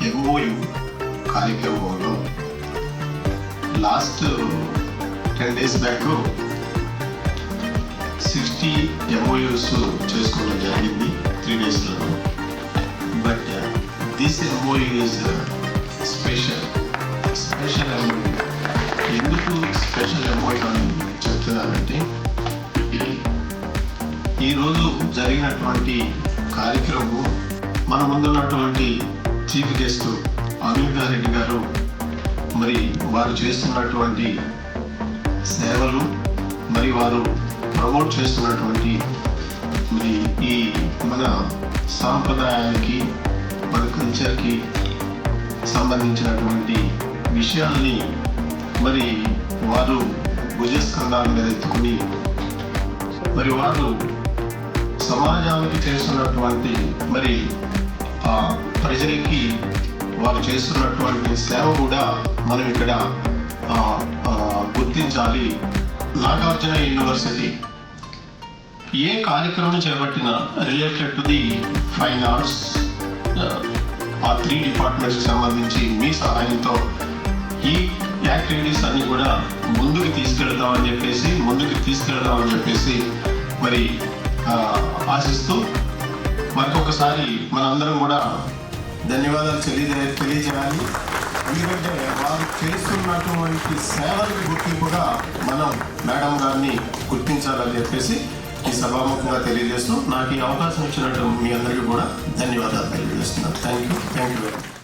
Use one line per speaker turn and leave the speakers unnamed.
MoU కార్యక్రమంలో last 10 days back 60 MOUs చేసుకోవడం జరిగింది 3 daysలో. But this MOU is special MOU. ఎందుకు స్పెషల్ MOU అని చెప్తున్నానంటే, ఈరోజు జరిగినటువంటి కార్యక్రమం మన ముందున్నటువంటి చీఫ్ గెస్ట్ అనిల్ రెడ్డి గారు మరి వారు చేస్తున్నటువంటి సేవలు, మరి వారు ప్రమోట్ చేస్తున్నటువంటి మరి ఈ మన సాంప్రదాయానికి, మన కల్చర్కి సంబంధించినటువంటి విషయాల్ని మరి వారు భుజస్కంధాల మీద ఎత్తుకుని మరి వారు సమాజానికి చేస్తున్నటువంటి మరి ఆ ప్రజలకి వారు చేస్తున్నటువంటి సేవ కూడా మనం ఇక్కడ గుర్తించాలి. నాగార్జున యూనివర్సిటీ ఏ కార్యక్రమం చేపట్టినా related to the fine arts, ఆ 3 డిపార్ట్మెంట్స్కి సంబంధించి మీ సహాయంతో ఈ యాక్టివిటీస్ అన్ని కూడా ముందుకు తీసుకెళ్తామని చెప్పేసి మరి ఆశిస్తూ మరొకసారి మనందరం కూడా ధన్యవాదాలు తెలియజేయాలి. ఎందుకంటే వారు చేస్తున్నటువంటి సేవలకు గుర్తింపుగా మనం మేడం గారిని గుర్తించాలని చెప్పేసి ఈ సభాముఖంగా తెలియజేస్తూ నాకు ఈ అవకాశం ఇచ్చినట్టు మీ అందరికీ కూడా ధన్యవాదాలు తెలియజేస్తున్నాను. Thank you very much.